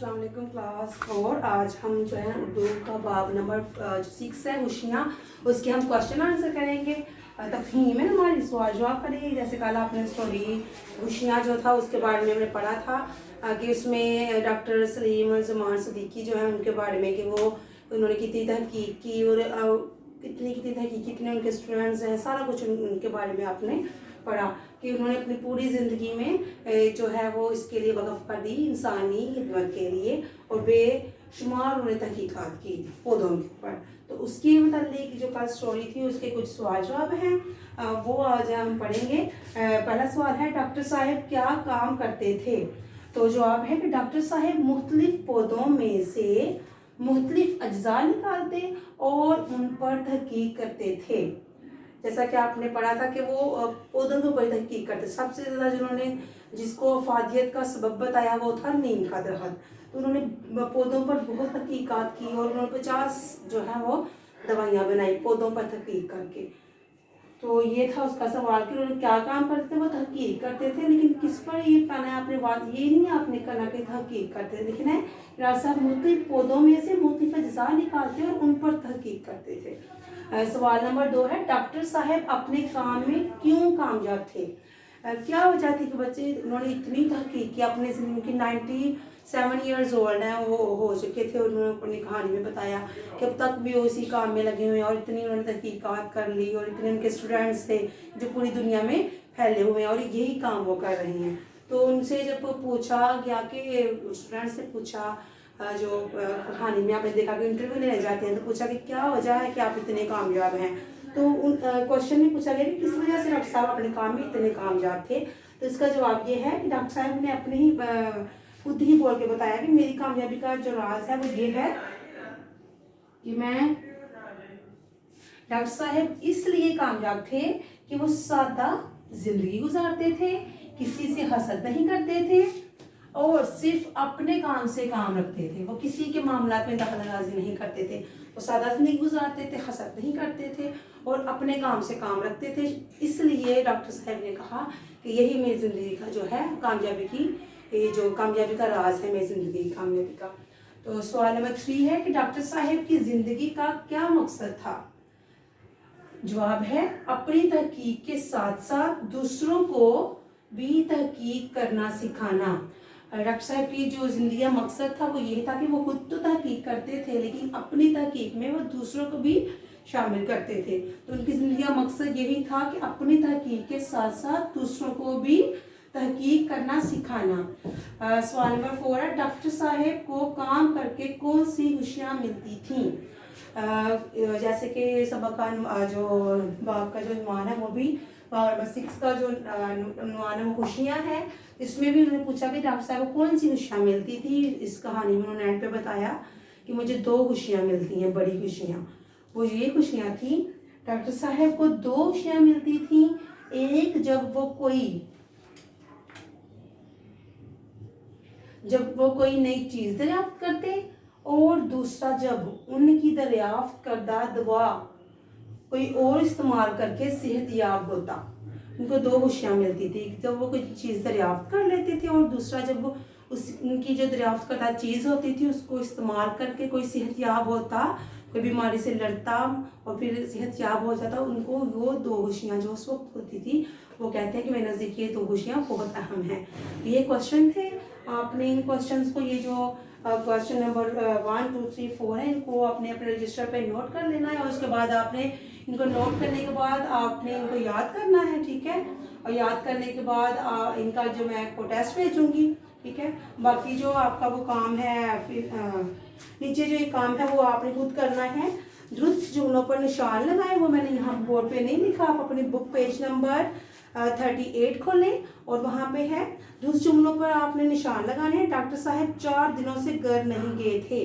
अस्सलाम वालेकुम क्लास 4। आज हम जो है उर्दू का बाब नंबर 6 है हुशियाँ, उसके हम क्वेश्चन आंसर करेंगे। तफहीम है हमारी, सवाल जवाब करेंगे। जैसे कल आपने स्टोरी हुशियाँ जो था उसके बारे में हमने पढ़ा था कि उसमें डॉक्टर सलीम ज़मान सिद्दीकी जो है उनके बारे में कि वो उन्होंने कितनी तहकीक की और कितनी तहकीक, कितने उनके स्टूडेंट्स हैं, सारा कुछ उनके बारे में आपने पढ़ा कि उन्होंने अपनी पूरी ज़िंदगी में जो है वो इसके लिए वक़्फ़ कर दी, इंसानी खिदमत के लिए, और बेशुमार उन्होंने तहकीकात की पौधों के ऊपर। तो उसकी मतलब जो कल स्टोरी थी उसके कुछ सवाल जवाब हैं, वो आज हम पढ़ेंगे। पहला सवाल है, डॉक्टर साहब क्या काम करते थे? तो जवाब है कि डॉक्टर साहब मुख्तलिफ पौधों में से मुख्तलिफ अज्जा निकालते और उन पर तहकीक करते थे। जैसा कि आपने पढ़ा था कि वो पौधों के ऊपर तहकीक करते। सबसे ज़्यादा जिन्होंने जिसको अफादियत का सबब बताया वो था नीम का दरख्त। तो उन्होंने पौधों पर बहुत तहकीकात की और उन्होंने 50 जो है वो दवाइयाँ बनाई पौधों पर तहकीक करके। तो ये था उसका सवाल कि उन्होंने क्या काम करते थे, वो तहकीक करते थे। लेकिन किस पर ये कहना है आपने, बात ये नहीं आपने करना कि तहकीक करते थे, लेकिन है डॉक्टर साहब मुख्तलिफ पौधों में से मुख्तलिफ अज्जा निकालते और उन पर तहकीक करते थे। सवाल नंबर 2 है, डॉक्टर साहब अपने काम में क्यों कामयाब थे? क्या वजह थी कि बच्चे उन्होंने इतनी तहकीक की अपने जिंदगी 97 ईयर्स ओल्ड हैं, वो हो चुके थे। उन्होंने अपनी कहानी में बताया कि अब तक भी वो इसी काम में लगे हुए हैं और इतनी उन्होंने तहकीकात कर ली, और इतने उनके स्टूडेंट्स थे जो पूरी दुनिया में फैले हुए हैं और यही काम वो कर रहे हैं। तो उनसे जब पूछा गया कि स्टूडेंट्स से पूछा, जो कहानी में आपने देखा कि इंटरव्यू लेने जाते हैं, तो पूछा कि क्या वजह है कि आप इतने कामयाब हैं। तो उन क्वेश्चन में पूछा गया कि किस वजह से डॉक्टर साहब अपने काम में इतने कामयाब थे। तो इसका जवाब ये है कि डॉक्टर साहब ने अपने ही खुद ही बोल के बताया कि मेरी कामयाबी का जो राज है वो ये है कि मैं डॉक्टर साहब इसलिए कामयाब थे कि वो सादा जिंदगी गुजारते थे, किसी से हसद नहीं करते थे और सिर्फ अपने काम से काम रखते थे। वो किसी के मामला में दखलंदाजी नहीं करते थे। वो सादा जिंदगी गुजारते थे, हसद नहीं करते थे और अपने काम से काम रखते थे। इसलिए डॉक्टर साहब ने कहा कि यही मेरी ज़िंदगी का जो है कामयाबी की, ये जो कामयाबी का राज है मेरी ज़िंदगी की कामयाबी का। तो सवाल नंबर 3 है कि डॉक्टर साहब की ज़िंदगी का क्या मकसद था? जवाब है अपनी तहकीक के साथ साथ दूसरों को भी तहकीक करना सिखाना। डॉक्टर साहब की जो ज़िंदगी का मकसद था वो ये था कि वो खुद तो तहकीक करते थे लेकिन अपनी तहकीक में वो दूसरों को भी शामिल करते थे। तो उनकी ज़िंदगी का मकसद यही था कि अपनी तहकीक के साथ साथ दूसरों को भी तहकीक करना सिखाना। सवाल नंबर 4 है, डॉक्टर साहब को काम करके कौन सी खुशियाँ मिलती थीं? जैसे कि सबक का जो बाब का जो عنوان है वो भी नंबर 6 का जो عنوان है वो खुशियाँ है। इसमें भी उन्होंने पूछा कि डॉक्टर साहब को कौन सी खुशियाँ मिलती थी। इस कहानी में उन्होंने एंड पे बताया कि मुझे 2 खुशियाँ मिलती हैं, बड़ी खुशियाँ। वो ये खुशियाँ थी, डॉक्टर साहब को 2 खुशियाँ मिलती थी। एक जब वो कोई नई चीज़ दरियाफ्त करते और दूसरा जब उनकी दरियाफ्त करदा दवा कोई और इस्तेमाल करके सेहतयाब होता। उनको 2 खुशियाँ मिलती थी, जब वो कोई चीज़ दरियाफ्त कर लेते थे और दूसरा जब वो उनकी जो दरियाफ्त करदा चीज़ होती थी उसको इस्तेमाल करके कोई सेहतयाब होता, कोई बीमारी से लड़ता और फिर सेहतयाब हो जाता। उनको वो 2 खुशियाँ जो उस वक्त होती थी वो कहते हैं कि मेरे नज़दीक ये 2 खुशियाँ बहुत अहम हैं। ये क्वेश्चन थे। आपने इन क्वेश्चंस को, ये जो क्वेश्चन नंबर 1 2 3 4 है, इनको आपने अपने रजिस्टर पे नोट कर लेना है और उसके बाद आपने इनको नोट करने के बाद आपने इनको याद करना है, ठीक है। और याद करने के बाद इनका जो मैं आपको टेस्ट भेजूंगी, ठीक है। बाकी जो आपका वो काम है, फिर नीचे जो ये काम है वो आपने खुद करना है। दुरुस्त जुमलों पर निशान लगाएं, वो मैंने यहाँ बोर्ड पे नहीं लिखा। आप अपनी बुक पेज नंबर 38 खोलें और वहाँ पे है दुरुस्त जुमलों पर आपने निशान लगाने हैं। डॉक्टर साहब 4 दिनों से घर नहीं गए थे।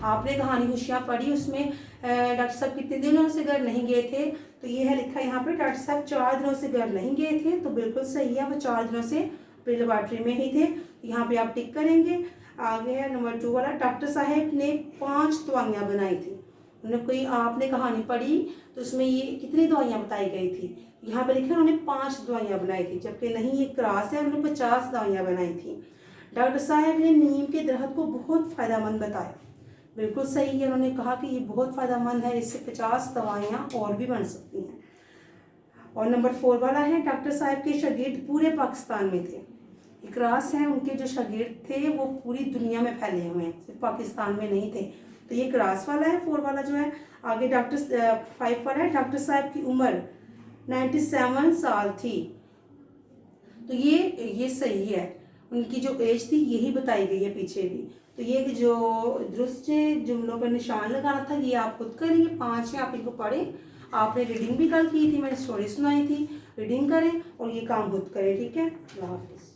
आपने कहानी खुशियाँ पढ़ी, उसमें डॉक्टर साहब कितने दिनों से घर नहीं गए थे, तो ये है लिखा यहाँ पे डॉक्टर साहब 4 दिनों से घर नहीं गए थे। तो बिल्कुल सही है, वो 4 दिनों से प्री लेबोरेटरी में ही थे। यहाँ पे आप टिक करेंगे। आगे है नंबर 2 वाला, डॉक्टर साहब ने 5 दवाइयाँ बनाई थी। उन्होंने कोई आपने कहानी पढ़ी तो उसमें ये कितनी दवाइयाँ बताई गई थी, यहाँ पे लिखा उन्होंने 5 दवाइयाँ बनाई थी, जबकि नहीं ये क्रॉस है, उन्होंने 50 दवाइयाँ बनाई थी। डॉक्टर साहब ने नीम के दरख्त को बहुत फ़ायदेमंद बताया। बिल्कुल सही है, उन्होंने कहा कि ये बहुत फ़ायदेमंद है, इससे 50 दवाइयाँ और भी बन सकती हैं। और नंबर 4 वाला है, डॉक्टर साहब के शागिर्द पूरे पाकिस्तान में थे। इकरास है, उनके जो शागिर्द थे वो पूरी दुनिया में फैले हुए हैं, सिर्फ पाकिस्तान में नहीं थे। तो ये इकरास वाला है 4 वाला जो है। आगे डॉक्टर 5 वाला है, डॉक्टर साहब की उम्र 97 साल थी। तो ये सही है, उनकी जो एज थी यही बताई गई है पीछे भी। तो ये जो दुरुस्त जुमलों पर निशान लगाना था ये आप खुद करेंगे, 5 हैं, आप इनको पढ़ें। आपने रीडिंग भी कल की थी, मैंने स्टोरी सुनाई थी, रीडिंग करें और ये काम खुद करें, ठीक है। अल्लाह हाफिज़।